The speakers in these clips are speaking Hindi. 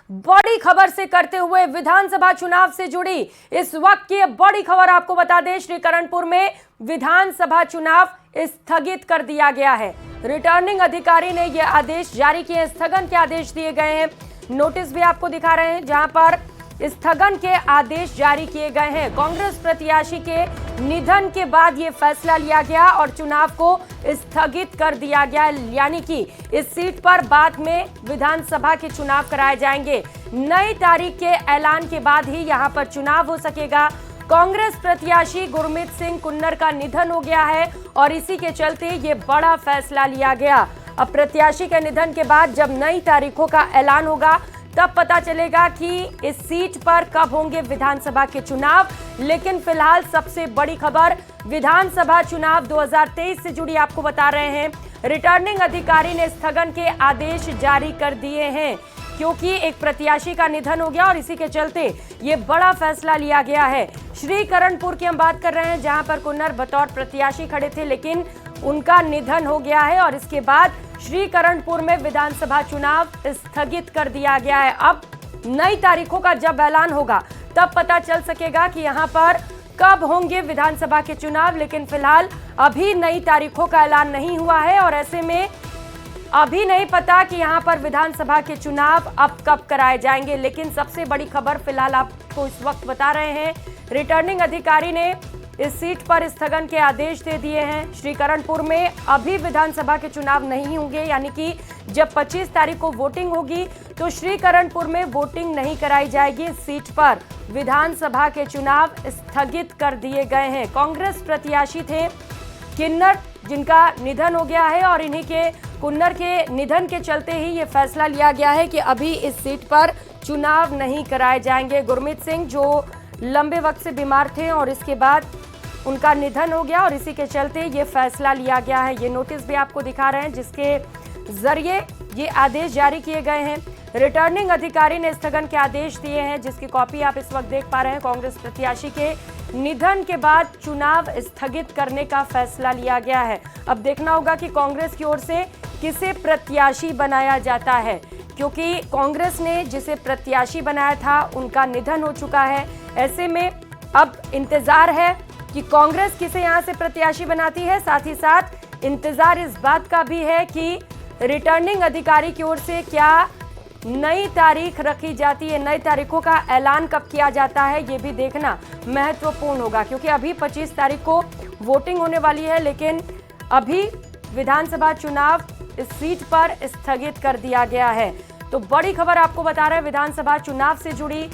बड़ी खबर से करते हुए विधानसभा चुनाव से जुड़ी इस वक्त की बड़ी खबर आपको बता दें, श्रीकरणपुर में विधानसभा चुनाव स्थगित कर दिया गया है। रिटर्निंग अधिकारी ने यह आदेश जारी किए, स्थगन के आदेश दिए गए हैं। नोटिस भी आपको दिखा रहे हैं जहां पर स्थगन के आदेश जारी किए गए हैं। कांग्रेस प्रत्याशी के निधन के बाद यह फैसला लिया गया और चुनाव को स्थगित कर दिया गया, यानी कि इस सीट पर बाद में विधानसभा के चुनाव कराए जाएंगे। नई तारीख के ऐलान के बाद ही यहां पर चुनाव हो सकेगा। कांग्रेस प्रत्याशी गुरमीत सिंह कुन्नर का निधन हो गया है और इसी के चलते ये बड़ा फैसला लिया गया। अब प्रत्याशी के निधन के बाद जब नई तारीखों का ऐलान होगा तब पता चलेगा कि इस सीट पर कब होंगे विधानसभा के चुनाव। लेकिन फिलहाल सबसे बड़ी खबर विधानसभा चुनाव 2023 से जुड़ी आपको बता रहे हैं। रिटर्निंग अधिकारी ने स्थगन के आदेश जारी कर दिए हैं क्योंकि एक प्रत्याशी का निधन हो गया और इसी के चलते ये बड़ा फैसला लिया गया है। श्रीकरणपुर की हम बात कर रहे हैं जहां पर कुन्नर बतौर प्रत्याशी खड़े थे, लेकिन उनका निधन हो गया है और इसके बाद श्रीकरणपुर में विधानसभा चुनाव स्थगित कर दिया गया है। अब नई तारीखों का जब ऐलान होगा तब पता चल सकेगा कि यहां पर कब होंगे विधानसभा के चुनाव। लेकिन फिलहाल अभी नई तारीखों का ऐलान नहीं हुआ है और ऐसे में अभी नहीं पता कि यहां पर विधानसभा के चुनाव अब कब कराए जाएंगे। लेकिन सबसे बड़ी खबर फिलहाल आपको इस वक्त बता रहे हैं, रिटर्निंग अधिकारी ने इस सीट पर स्थगन के आदेश दे दिए हैं। श्रीकरणपुर में अभी विधानसभा के चुनाव नहीं होंगे, यानी कि जब 25 तारीख को वोटिंग होगी तो श्रीकरणपुर में वोटिंग नहीं कराई जाएगी। इस सीट पर विधानसभा के चुनाव स्थगित कर दिए गए हैं। कांग्रेस प्रत्याशी थे किन्नर जिनका निधन हो गया है और इन्हीं के कुन्नर के निधन के चलते ही ये फैसला लिया गया है कि अभी इस सीट पर चुनाव नहीं कराए जाएंगे। गुरमीत सिंह जो लंबे वक्त से बीमार थे और इसके बाद उनका निधन हो गया और इसी के चलते ये फैसला लिया गया है। ये नोटिस भी आपको दिखा रहे हैं जिसके जरिए ये आदेश जारी किए गए हैं। रिटर्निंग अधिकारी ने स्थगन के आदेश दिए हैं जिसकी कॉपी आप इस वक्त देख पा रहे हैं। कांग्रेस प्रत्याशी के निधन के बाद चुनाव स्थगित करने का फैसला लिया गया है। अब देखना होगा कि कांग्रेस की ओर से किसे प्रत्याशी बनाया जाता है, क्योंकि कांग्रेस ने जिसे प्रत्याशी बनाया था उनका निधन हो चुका है। ऐसे में अब इंतजार है कि कांग्रेस किसे यहां से प्रत्याशी बनाती है। साथ ही साथ इंतजार इस बात का भी है कि रिटर्निंग अधिकारी की ओर से क्या नई तारीख रखी जाती है, नई तारीखों का ऐलान कब किया जाता है, ये भी देखना महत्वपूर्ण होगा। क्योंकि अभी 25 तारीख को वोटिंग होने वाली है, लेकिन अभी विधानसभा चुनाव इस सीट पर स्थगित कर दिया गया है। तो बड़ी खबर आपको बता रहे हैं विधानसभा चुनाव से जुड़ी।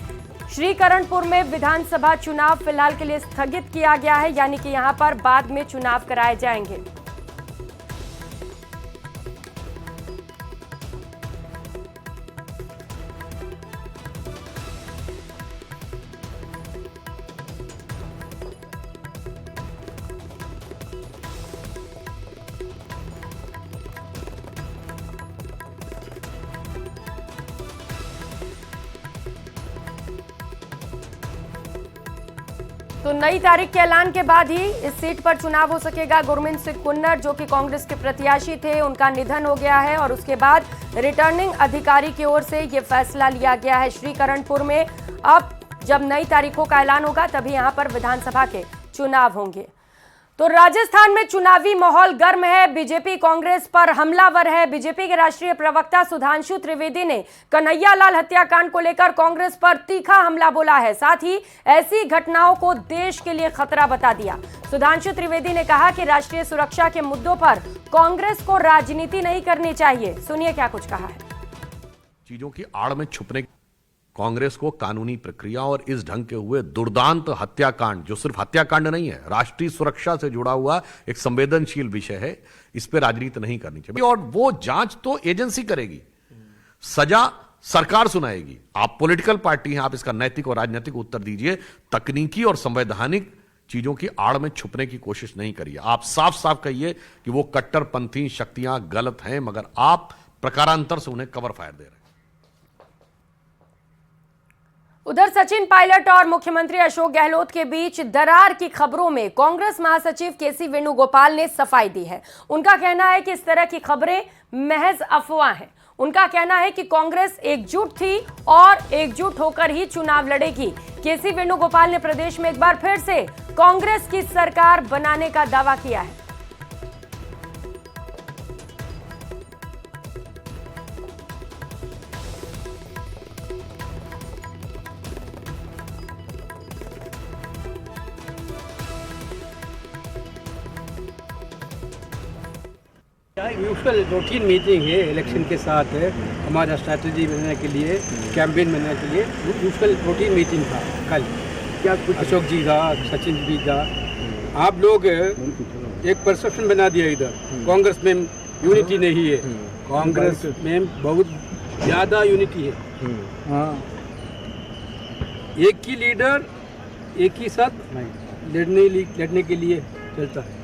श्रीकरणपुर में विधानसभा चुनाव फिलहाल के लिए स्थगित किया गया है, यानी कि यहां पर बाद में चुनाव कराए जाएंगे। तो नई तारीख के ऐलान के बाद ही इस सीट पर चुनाव हो सकेगा। गुरमीत सिंह कुन्नर जो कि कांग्रेस के प्रत्याशी थे, उनका निधन हो गया है और उसके बाद रिटर्निंग अधिकारी की ओर से यह फैसला लिया गया है। श्रीकरणपुर में अब जब नई तारीखों का ऐलान होगा तभी यहां पर विधानसभा के चुनाव होंगे। तो राजस्थान में चुनावी माहौल गर्म है, बीजेपी कांग्रेस पर हमलावर है। बीजेपी के राष्ट्रीय प्रवक्ता सुधांशु त्रिवेदी ने कन्हैयालाल हत्याकांड को लेकर कांग्रेस पर तीखा हमला बोला है। साथ ही ऐसी घटनाओं को देश के लिए खतरा बता दिया। सुधांशु त्रिवेदी ने कहा कि राष्ट्रीय सुरक्षा के मुद्दों पर कांग्रेस को राजनीति नहीं करनी चाहिए। सुनिए क्या कुछ कहा है। चीजों की आड़ में छुपने कांग्रेस को कानूनी प्रक्रिया और इस ढंग के हुए दुर्दांत हत्याकांड, जो सिर्फ हत्याकांड नहीं है, राष्ट्रीय सुरक्षा से जुड़ा हुआ एक संवेदनशील विषय है, इस पे राजनीति नहीं करनी चाहिए। और वो जांच तो एजेंसी करेगी, सजा सरकार सुनाएगी। आप पॉलिटिकल पार्टी हैं, आप इसका नैतिक और राजनीतिक उत्तर दीजिए। तकनीकी और संवैधानिक चीजों की आड़ में छुपने की कोशिश नहीं करिए। आप साफ साफ कहिए कि वो कट्टरपंथी शक्तियां गलत हैं, मगर आप प्रकारांतर से उन्हें कवर फायर दे रहे हैं। उधर सचिन पायलट और मुख्यमंत्री अशोक गहलोत के बीच दरार की खबरों में कांग्रेस महासचिव केसी वेणुगोपाल ने सफाई दी है। उनका कहना है कि इस तरह की खबरें महज अफवाह हैं। उनका कहना है कि कांग्रेस एकजुट थी और एकजुट होकर ही चुनाव लड़ेगी। केसी वेणुगोपाल ने प्रदेश में एक बार फिर से कांग्रेस की सरकार बनाने का दावा किया है। यूजुअल रूटीन मीटिंग है इलेक्शन के साथ है, हमारा स्ट्रैटेजी बनाने के लिए, कैंपेन बनाने के लिए यूजुअल रूटीन मीटिंग था कल। क्या कुछ अशोक जी था, सचिन जी था, आप लोग एक परसेप्शन बना दिया इधर कांग्रेस में यूनिटी नहीं है। कांग्रेस में बहुत ज़्यादा यूनिटी है। हाँ, एक ही लीडर एक ही साथ लड़ने के लिए चलता है।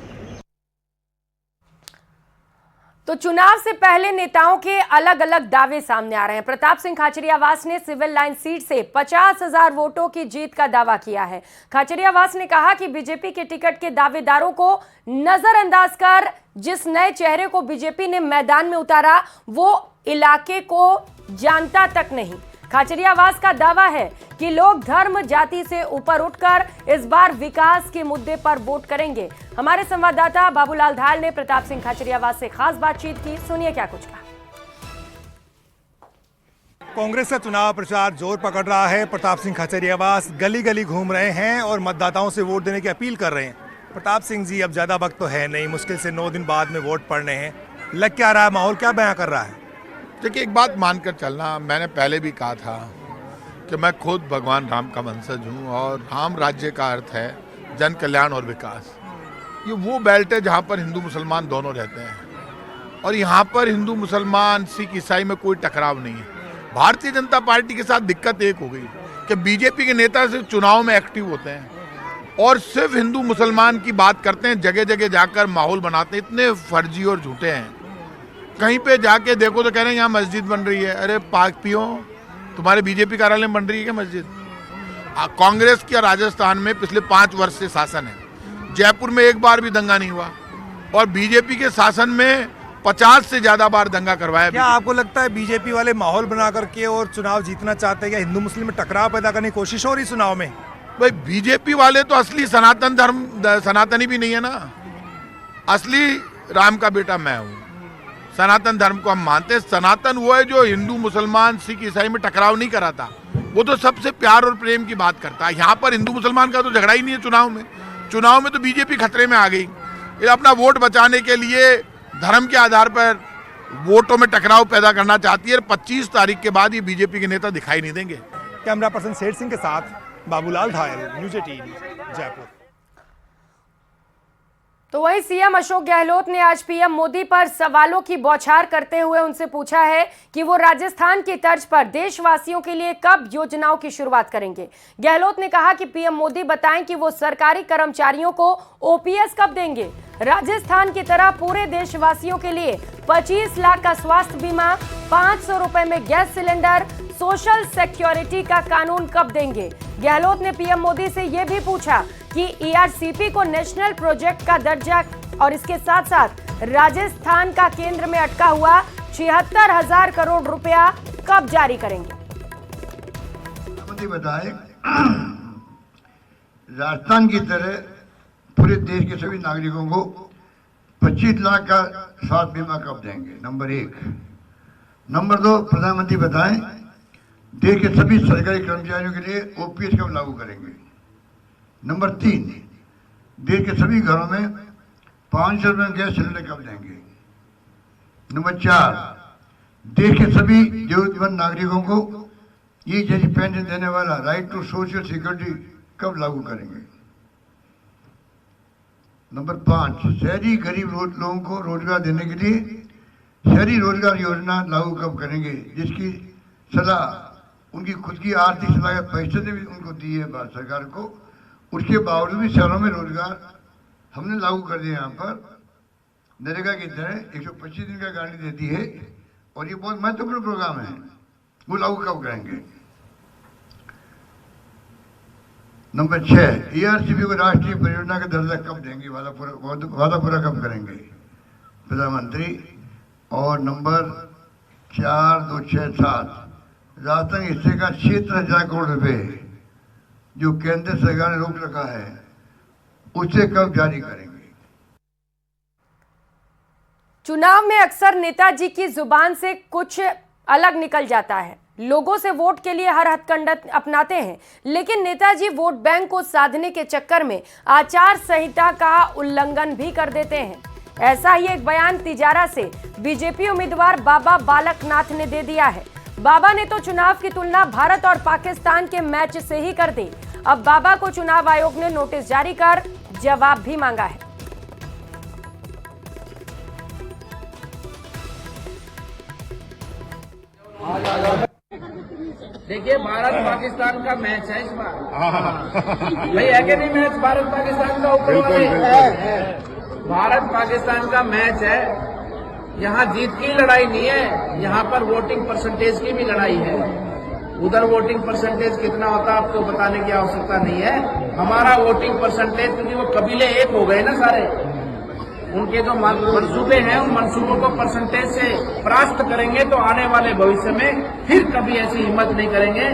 तो चुनाव से पहले नेताओं के अलग अलग दावे सामने आ रहे हैं। प्रताप सिंह खाचरियावास ने सिविल लाइन सीट से 50,000 वोटों की जीत का दावा किया है। खाचरियावास ने कहा कि बीजेपी के टिकट के दावेदारों को नजरअंदाज कर जिस नए चेहरे को बीजेपी ने मैदान में उतारा वो इलाके को जानता तक नहीं। खाचरियावास का दावा है कि लोग धर्म जाति से ऊपर उठकर इस बार विकास के मुद्दे पर वोट करेंगे। हमारे संवाददाता बाबूलाल धाल ने प्रताप सिंह खाचरियावास से खास बातचीत की, सुनिए क्या कुछ कहा। कांग्रेस का चुनाव प्रचार जोर पकड़ रहा है। प्रताप सिंह खाचरियावास गली गली घूम रहे हैं और मतदाताओं से वोट देने की अपील कर रहे हैं। प्रताप सिंह जी, अब ज्यादा वक्त तो है नहीं, मुश्किल से 9 दिन बाद में वोट पड़ने हैं, लग क्या रहा है, माहौल क्या बयां कर रहा है? देखिए, एक बात मानकर चलना, मैंने पहले भी कहा था कि मैं खुद भगवान राम का वंशज हूँ और राम राज्य का अर्थ है जन कल्याण और विकास। ये वो बेल्ट है जहाँ पर हिंदू मुसलमान दोनों रहते हैं और यहाँ पर हिंदू मुसलमान सिख ईसाई में कोई टकराव नहीं है। भारतीय जनता पार्टी के साथ दिक्कत एक हो गई कि बीजेपी के नेता सिर्फ चुनाव में एक्टिव होते हैं और सिर्फ हिंदू मुसलमान की बात करते हैं, जगह जगह जाकर माहौल बनाते हैं। इतने फर्जी और झूठे हैं। कहीं पे जाके देखो तो कह रहे हैं यहाँ मस्जिद बन रही है। अरे पाक पियो, तुम्हारे बीजेपी कार्यालय में बन रही है क्या मस्जिद? कांग्रेस की राजस्थान में पिछले 5 वर्ष से शासन है। जयपुर में एक बार भी दंगा नहीं हुआ और बीजेपी के शासन में 50 से ज्यादा बार दंगा करवाया। क्या आपको लगता है बीजेपी वाले माहौल बना करके और चुनाव जीतना चाहते हैं या हिंदू मुस्लिम में टकराव पैदा करने की कोशिश हो रही चुनाव में? भाई, बीजेपी वाले तो असली सनातन धर्म सनातनी भी नहीं है ना। असली राम का बेटा मैं हूँ। सनातन धर्म को हम मानते हैं। सनातन वो है जो हिंदू मुसलमान सिख ईसाई में टकराव नहीं कराता, वो तो सबसे प्यार और प्रेम की बात करता है। यहाँ पर हिंदू मुसलमान का तो झगड़ा ही नहीं है। चुनाव में तो बीजेपी खतरे में आ गई। ये अपना वोट बचाने के लिए धर्म के आधार पर वोटों में टकराव पैदा करना चाहती है। 25 तारीख के बाद ये बीजेपी के नेता दिखाई नहीं देंगे। कैमरा पर्सन शेर सिंह के साथ बाबूलाल धायल, न्यूज़ 18 जयपुर। तो वहीं सीएम अशोक गहलोत ने आज पीएम मोदी पर सवालों की बौछार करते हुए उनसे पूछा है कि वो राजस्थान की तर्ज पर देशवासियों के लिए कब योजनाओं की शुरुआत करेंगे। गहलोत ने कहा कि पीएम मोदी बताएं कि वो सरकारी कर्मचारियों को ओपीएस कब देंगे। राजस्थान की तरह पूरे देशवासियों के लिए 25 लाख का स्वास्थ्य बीमा, 500 रुपए में गैस सिलेंडर, सोशल सिक्योरिटी का कानून कब देंगे। गहलोत ने पीएम मोदी से यह भी पूछा कि ईआरसीपी को नेशनल प्रोजेक्ट का दर्जा और इसके साथ साथ राजस्थान का केंद्र में अटका हुआ 76,000 करोड़ रुपया कब जारी करेंगे। बताएं, राजस्थान की तरह पूरे देश के सभी नागरिकों को 25 लाख का स्वास्थ्य बीमा कब देंगे, नंबर 1। नंबर 2, प्रधानमंत्री बताएं देश के सभी सरकारी कर्मचारियों के लिए ओपीएस कब लागू करेंगे। नंबर 3, देश के सभी घरों में 500 रुपये गैस सिलेंडर कब देंगे। नंबर 4, देश के सभी जरूरतमंद नागरिकों को ये जैसी पेंशन देने वाला राइट टू सोशल सिक्योरिटी कब लागू करेंगे। नंबर 5, शहरी गरीब लोगों को रोजगार देने के लिए शहरी रोजगार योजना लागू कब करेंगे, जिसकी सलाह उनकी खुद की आर्थिक सलाह पैसे ने भी उनको दी है भारत सरकार को। उसके बावजूद भी शहरों में रोजगार हमने लागू कर दिया। यहाँ पर नरेगा की तरह 125 दिन का गारंटी देती है और ये बहुत महत्वपूर्ण प्रोग्राम है। वो लागू कब करेंगे। नंबर 6, ईआरसीपी को राष्ट्रीय परियोजना का दर्जा कब देंगे, वादा पूरा कब करेंगे प्रधानमंत्री। और नंबर 4267 राजस्थान हिस्से का 76,000 करोड़ रुपए जो केंद्र सरकार ने रोक रखा है उसे कब जारी करेंगे? चुनाव में अक्सर नेताजी की जुबान से कुछ अलग निकल जाता है। लोगों से वोट के लिए हर हथकंडा अपनाते हैं, लेकिन नेताजी वोट बैंक को साधने के चक्कर में आचार संहिता का उल्लंघन भी कर देते हैं। ऐसा ही एक बयान तिजारा से बीजेपी उम्मीदवार बाबा बालकनाथ ने दे दिया है। बाबा ने तो चुनाव की तुलना भारत और पाकिस्तान के मैच से ही कर दी। अब बाबा को चुनाव आयोग ने नोटिस जारी कर जवाब भी मांगा है। देखिए, भारत पाकिस्तान का मैच है इस बार। भाई है कि नहीं मैच भारत पाकिस्तान का? ऊपर वाले भारत पाकिस्तान का मैच है। यहाँ जीत की लड़ाई नहीं है, यहाँ पर वोटिंग परसेंटेज की भी लड़ाई है। उधर वोटिंग परसेंटेज कितना होता है आपको बताने की आवश्यकता नहीं है। हमारा वोटिंग परसेंटेज, क्योंकि वो कबीले एक हो गए ना सारे, उनके जो मंसूबे हैं उन मंसूबों को परसेंटेज से परास्त करेंगे तो आने वाले भविष्य में फिर कभी ऐसी हिम्मत नहीं करेंगे।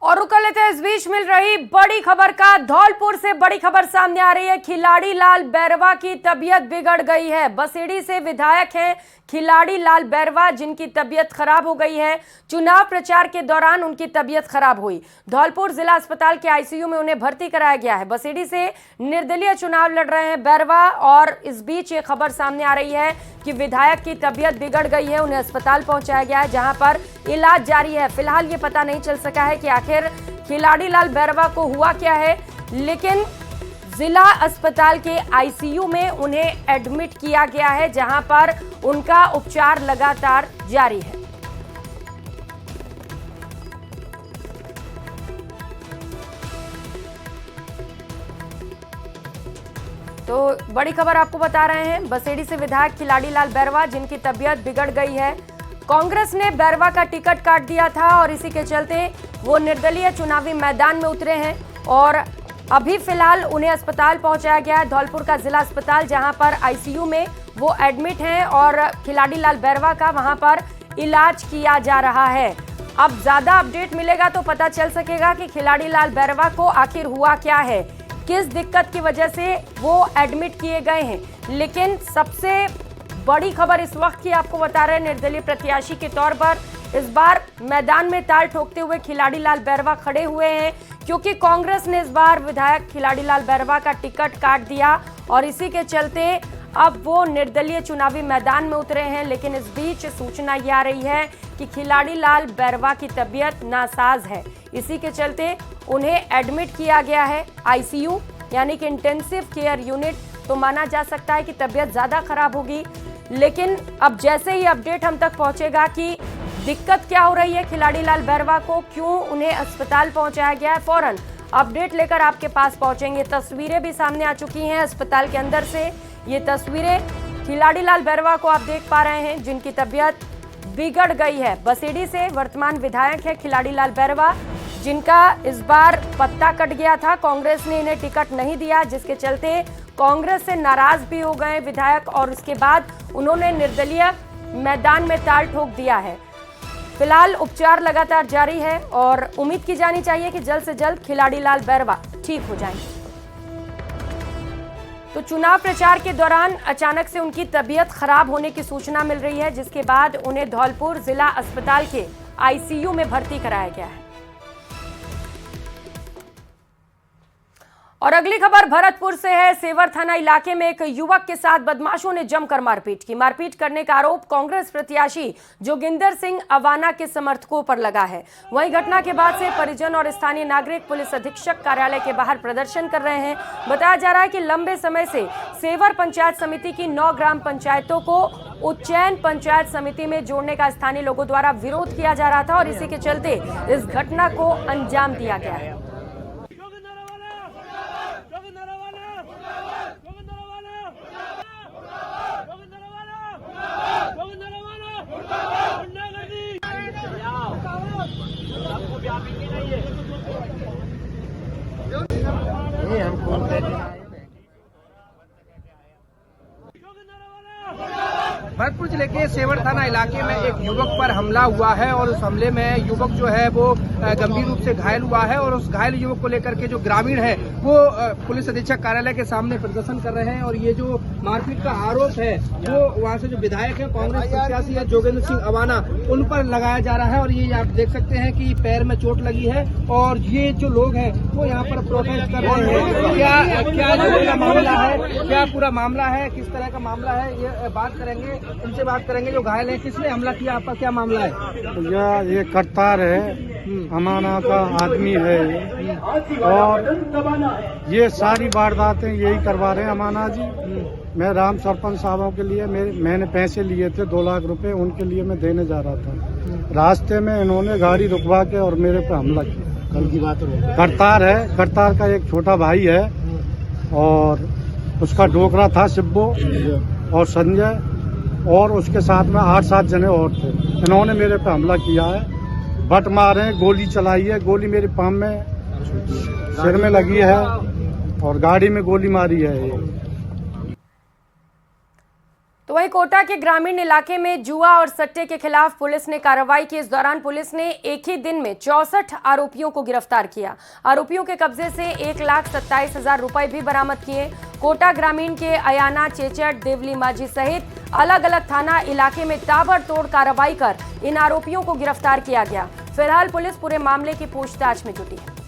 और रुक लेते हैं, इस बीच मिल रही बड़ी खबर का। धौलपुर से बड़ी खबर सामने आ रही है। खिलाड़ी लाल बैरवा की तबीयत बिगड़ गई है। बसेड़ी से विधायक हैं खिलाड़ी लाल बैरवा, जिनकी तबीयत खराब हो गई है। चुनाव प्रचार के दौरान उनकी तबीयत खराब हुई। धौलपुर जिला अस्पताल के आईसीयू में उन्हें भर्ती कराया गया है। बसेड़ी से निर्दलीय चुनाव लड़ रहे हैं बैरवा, और इस बीच ये खबर सामने आ रही है कि विधायक की तबीयत बिगड़ गई है। उन्हें अस्पताल पहुंचाया गया है, जहां पर इलाज जारी है। फिलहाल ये पता नहीं चल सका है कि आखिर खिलाड़ी लाल बैरवा को हुआ क्या है, लेकिन जिला अस्पताल के आईसीयू में उन्हें एडमिट किया गया है, जहां पर उनका उपचार लगातार जारी है। तो बड़ी खबर आपको बता रहे हैं, बसेड़ी से विधायक खिलाड़ी लाल बैरवा, जिनकी तबीयत बिगड़ गई है। कांग्रेस ने बैरवा का टिकट काट दिया था और इसी के चलते वो निर्दलीय चुनावी मैदान में उतरे हैं, और अभी फिलहाल उन्हें अस्पताल पहुंचाया गया है, धौलपुर का जिला अस्पताल, जहां पर आईसीयू में वो एडमिट हैं और खिलाड़ी लाल बैरवा का वहां पर इलाज किया जा रहा है। अब ज्यादा अपडेट मिलेगा तो पता चल सकेगा कि खिलाड़ी लाल बैरवा को आखिर हुआ क्या है, किस दिक्कत की वजह से वो एडमिट किए गए हैं। लेकिन सबसे बड़ी खबर इस वक्त की आपको बता रहे हैं, निर्दलीय प्रत्याशी के तौर पर इस बार मैदान में ताल ठोकते हुए खिलाड़ी लाल बैरवा खड़े हुए हैं, क्योंकि कांग्रेस ने इस बार विधायक खिलाड़ी लाल बैरवा का टिकट काट दिया और इसी के चलते अब वो निर्दलीय चुनावी मैदान में उतरे हैं। लेकिन इस बीच सूचना ये आ रही है कि खिलाड़ी लाल बैरवा की तबीयत नासाज है, इसी के चलते उन्हें एडमिट किया गया है आईसीयू, यानी कि इंटेंसिव केयर यूनिट। तो माना जा सकता है कि तबीयत ज़्यादा खराब होगी, लेकिन अब जैसे ही अपडेट हम तक पहुंचेगा कि दिक्कत क्या हो रही है खिलाड़ी लाल बैरवा को, क्यों उन्हें अस्पताल पहुंचाया गया है, फौरन अपडेट लेकर आपके पास पहुंचेंगे। तस्वीरें भी सामने आ चुकी हैं अस्पताल के अंदर से। ये तस्वीरें खिलाड़ी लाल बैरवा को आप देख पा रहे हैं, जिनकी तबीयत बिगड़ गई है। बसेड़ी से वर्तमान विधायक है खिलाड़ी लाल बैरवा, जिनका इस बार पत्ता कट गया था। कांग्रेस ने इन्हें टिकट नहीं दिया, जिसके चलते कांग्रेस से नाराज भी हो गए विधायक, और उसके बाद उन्होंने निर्दलीय मैदान में ताल ठोक दिया है। फिलहाल उपचार लगातार जारी है और उम्मीद की जानी चाहिए कि जल्द से जल्द खिलाड़ी लाल बैरवा ठीक हो जाएंगे। तो चुनाव प्रचार के दौरान अचानक से उनकी तबीयत खराब होने की सूचना मिल रही है, जिसके बाद उन्हें धौलपुर जिला अस्पताल के आईसीयू में भर्ती कराया गया है। और अगली खबर भरतपुर से है। सेवर थाना इलाके में एक युवक के साथ बदमाशों ने जमकर मारपीट की। मारपीट करने का आरोप कांग्रेस प्रत्याशी जोगिंदर सिंह अवाना के समर्थकों पर लगा है। वहीं घटना के बाद से परिजन और स्थानीय नागरिक पुलिस अधीक्षक कार्यालय के बाहर प्रदर्शन कर रहे हैं। बताया जा रहा है कि लंबे समय से सेवर पंचायत समिति की 9 ग्राम पंचायतों को उज्जैन पंचायत समिति में जोड़ने का स्थानीय लोगों द्वारा विरोध किया जा रहा था, और इसी के चलते इस घटना को अंजाम दिया गया है। भरतपुर जिले के सेवर थाना इलाके में एक युवक पर हमला हुआ है और उस हमले में युवक जो है वो गंभीर रूप से घायल हुआ है और उस घायल युवक को लेकर के जो ग्रामीण है वो पुलिस अधीक्षक कार्यालय के सामने प्रदर्शन कर रहे हैं। और ये जो मारपीट का आरोप है वो वहाँ से जो विधायक है कांग्रेस प्रत्याशी है जोगेंद्र सिंह अवाना उन पर लगाया जा रहा है। और ये आप देख सकते हैं कि पैर में चोट लगी है और ये जो लोग हैं वो यहाँ पर प्रोटेस्ट कर रहे हैं। क्या जो पूरा मामला है, क्या पूरा मामला है, किस तरह का मामला है, ये बात करेंगे, इनसे बात करेंगे। जो घायल है, किसने हमला किया, आपका क्या मामला है? ये करतार है, अमाना का आदमी है और ये सारी वारदातें यही करवा रहे हैं अमाना जी। मैं राम सरपंच साहबों के लिए मैंने पैसे लिए थे 2 लाख रुपए, उनके लिए मैं देने जा रहा था। रास्ते में इन्होंने गाड़ी रुकवा के और मेरे पे हमला किया। कल की बात है। करतार है, करतार का एक छोटा भाई है और उसका डोकरा था शिब्बो और संजय और उसके साथ में 8-7 जने और थे। इन्होंने मेरे पे हमला किया है, बट मारे, गोली चलाई है, गोली मेरे पाम में सिर में लगी है और गाड़ी में गोली मारी है। तो वहीं कोटा के ग्रामीण इलाके में जुआ और सट्टे के खिलाफ पुलिस ने कार्रवाई की। इस दौरान पुलिस ने एक ही दिन में 64 आरोपियों को गिरफ्तार किया। आरोपियों के कब्जे से 1,27,000 रुपए भी बरामद किए। कोटा ग्रामीण के अयाना, चेचट, देवली माझी सहित अलग अलग थाना इलाके में ताबड़तोड़ कार्रवाई कर इन आरोपियों को गिरफ्तार किया गया। फिलहाल पुलिस पूरे मामले की पूछताछ में जुटी है।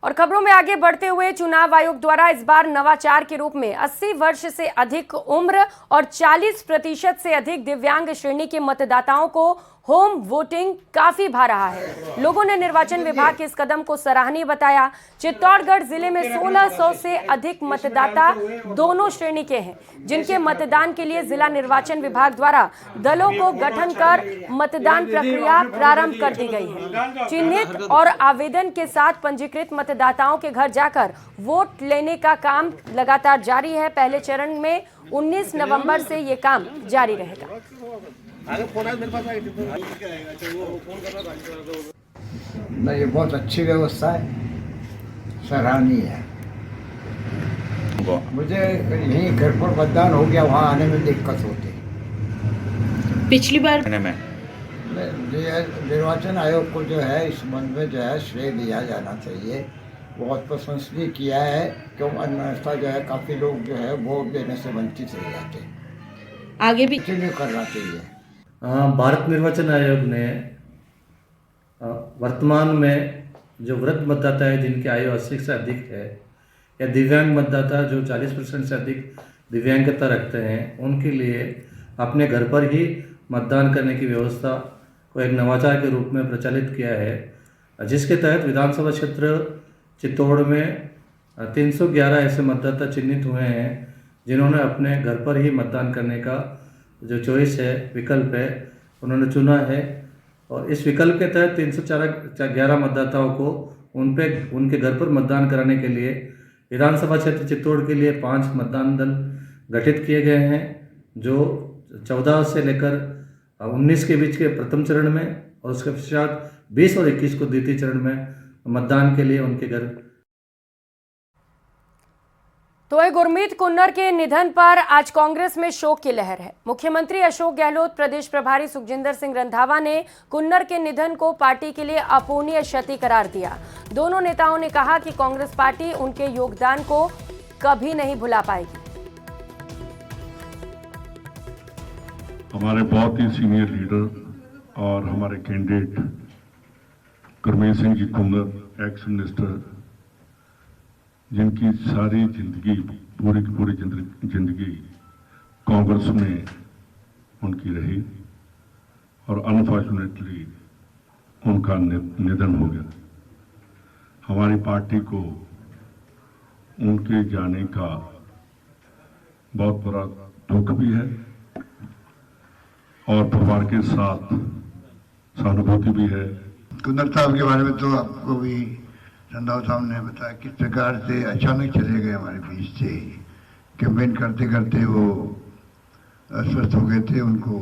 और खबरों में आगे बढ़ते हुए चुनाव आयोग द्वारा इस बार नवाचार के रूप में 80 वर्ष से अधिक उम्र और 40% से अधिक दिव्यांग श्रेणी के मतदाताओं को होम वोटिंग काफी भा रहा है। लोगों ने निर्वाचन विभाग के इस कदम को सराहनीय बताया। चित्तौड़गढ़ जिले में 1600 से अधिक मतदाता दोनों श्रेणी के हैं, जिनके मतदान के लिए जिला निर्वाचन विभाग द्वारा दलों को गठन कर मतदान प्रक्रिया प्रारंभ कर दी गई है। चिन्हित और आवेदन के साथ पंजीकृत मतदाताओं के घर जाकर वोट लेने का काम लगातार जारी है। पहले चरण में 19 नवंबर से ये काम जारी रहेगा। नहीं, ये बहुत अच्छी व्यवस्था है, सराहनीय है। मुझे यहीं घर पर मतदान हो गया, वहाँ आने में दिक्कत होती। पिछली बार निर्वाचन आयोग को जो है इस संबंध में जो है श्रेय दिया जाना चाहिए। बहुत प्रशंसनीय किया है, क्यों अन्यथा जो है काफ़ी लोग जो है वोट देने से वंचित रह जाते हैं। आगे भी कंटिन्यू करना चाहिए। भारत निर्वाचन आयोग ने वर्तमान में जो वृद्ध मतदाता है जिनकी आयु 80 से अधिक है या दिव्यांग मतदाता जो 40% से अधिक दिव्यांगता रखते हैं, उनके लिए अपने घर पर ही मतदान करने की व्यवस्था को एक नवाचार के रूप में प्रचलित किया है, जिसके तहत विधानसभा क्षेत्र चित्तौड़ में 311 ऐसे मतदाता चिन्हित हुए हैं जिन्होंने अपने घर पर ही मतदान करने का जो चॉइस है, विकल्प है, उन्होंने चुना है। और इस विकल्प के तहत 311 मतदाताओं को उनके घर पर मतदान कराने के लिए विधानसभा क्षेत्र चित्तौड़ के लिए 5 मतदान दल गठित किए गए हैं, जो 14 से लेकर 19 के बीच के प्रथम चरण में और उसके पश्चात 20 और 21 को द्वितीय चरण में मतदान के लिए उनके घर। तो गुरमीत कुन्नर के निधन पर आज कांग्रेस में शोक की लहर है। मुख्यमंत्री अशोक गहलोत, प्रदेश प्रभारी सुखजिंदर सिंह रंधावा ने कुन्नर के निधन को पार्टी के लिए अपूरणीय क्षति करार दिया। दोनों नेताओं ने कहा कि कांग्रेस पार्टी उनके योगदान को कभी नहीं भुला पाएगी। हमारे बहुत ही सीनियर लीडर और हमारे candidate Gurmeet Singh ji Kunar, ex minister, जिनकी सारी जिंदगी पूरी की पूरी जिंदगी कांग्रेस में उनकी रही और अनफॉर्चुनेटली उनका निधन हो गया। हमारी पार्टी को उनके जाने का बहुत बड़ा दुख भी है और परिवार के साथ सहानुभूति भी है। कुन्नर साहब के बारे में तो आपको भी रंधावा साहब ने बताया किस प्रकार से अचानक चले गए हमारे बीच से। कैंपेन करते करते वो अस्वस्थ हो गए थे, उनको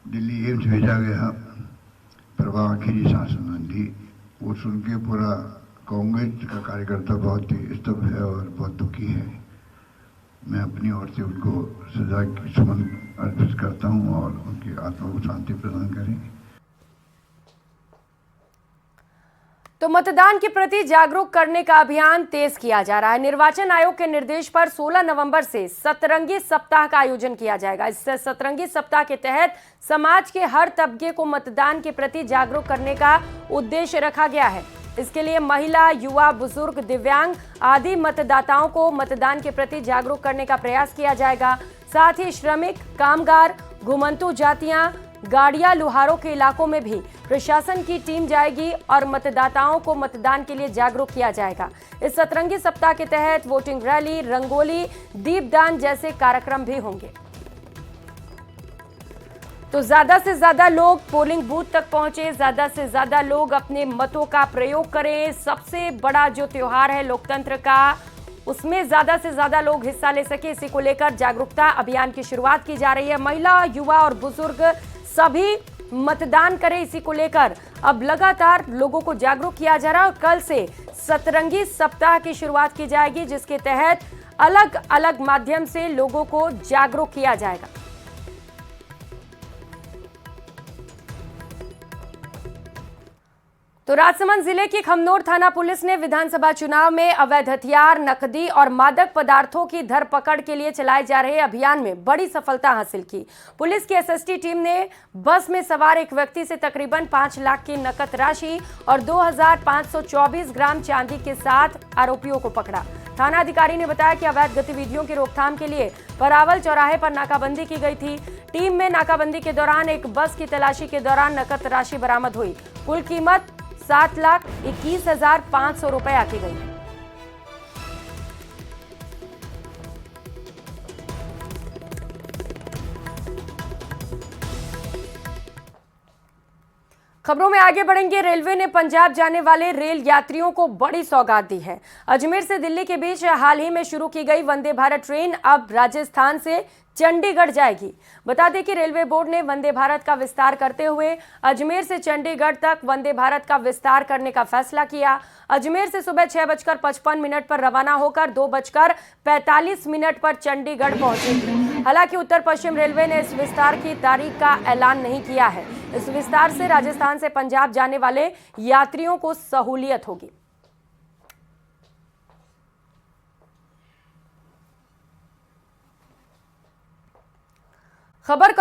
दिल्ली एम्स भेजा गया। प्रभा आखिरी सांस उन्होंने ली वो सुन के पूरा कांग्रेस का कार्यकर्ता बहुत ही स्तब्ध है और बहुत दुखी है। मैं अपनी ओर से उनको सजा की सुमन अर्पित करता हूँ और उनकी आत्मा को शांति प्रदान करें। तो मतदान के प्रति जागरूक करने का अभियान तेज किया जा रहा है। निर्वाचन आयोग के निर्देश पर 16 नवंबर से सतरंगी सप्ताह का आयोजन किया जाएगा। इस सतरंगी सप्ताह के तहत समाज के हर तबके को मतदान के प्रति जागरूक करने का उद्देश्य रखा गया है। इसके लिए महिला, युवा, बुजुर्ग, दिव्यांग आदि मतदाताओं को मतदान के प्रति जागरूक करने का प्रयास किया जाएगा। साथ ही श्रमिक, कामगार, घुमंतू जातियां, गाड़ियां, लुहारों के इलाकों में भी प्रशासन की टीम जाएगी और मतदाताओं को मतदान के लिए जागरूक किया जाएगा। इस सतरंगी सप्ताह के तहत वोटिंग रैली, रंगोली, दीपदान जैसे कार्यक्रम भी होंगे। तो ज्यादा से ज्यादा लोग पोलिंग बूथ तक पहुंचे, ज्यादा से ज्यादा लोग अपने मतों का प्रयोग करें। सबसे बड़ा जो त्योहार है लोकतंत्र का, उसमें ज्यादा से ज्यादा लोग हिस्सा ले सके, इसी को लेकर जागरूकता अभियान की शुरुआत की जा रही है। महिला, युवा और बुजुर्ग सभी मतदान करें, इसी को लेकर अब लगातार लोगों को जागरूक किया जा रहा है। और कल से सतरंगी सप्ताह की शुरुआत की जाएगी, जिसके तहत अलग अलग माध्यम से लोगों को जागरूक किया जाएगा। तो राजसमंद जिले की खमनोर थाना पुलिस ने विधानसभा चुनाव में अवैध हथियार, नकदी और मादक पदार्थों की धरपकड़ के लिए चलाए जा रहे अभियान में बड़ी सफलता हासिल की। पुलिस की एसएसटी टीम ने बस में सवार एक व्यक्ति से तकरीबन 5 लाख की नकद राशि और 2524 ग्राम चांदी के साथ आरोपियों को पकड़ा। थाना अधिकारी ने बताया कि अवैध गतिविधियों की रोकथाम के लिए परावल चौराहे पर नाकाबंदी की गई थी। टीम में नाकाबंदी के दौरान एक बस की तलाशी के दौरान नकद राशि बरामद हुई। कुल कीमत 7,21,500 रुपए आकी गई है। खबरों में आगे बढ़ेंगे। रेलवे ने पंजाब जाने वाले रेल यात्रियों को बड़ी सौगात दी है। अजमेर से दिल्ली के बीच हाल ही में शुरू की गई वंदे भारत ट्रेन अब राजस्थान से चंडीगढ़ जाएगी। बता दें कि रेलवे बोर्ड ने वंदे भारत का विस्तार करते हुए अजमेर से चंडीगढ़ तक वंदे भारत का विस्तार करने का फैसला किया। अजमेर से सुबह 6:55 पर रवाना होकर 2:45 पर चंडीगढ़ पहुंचेगी। हालांकि उत्तर पश्चिम रेलवे ने इस विस्तार की तारीख का ऐलान नहीं किया है। इस विस्तार से राजस्थान से पंजाब जाने वाले यात्रियों को सहूलियत होगी। खबर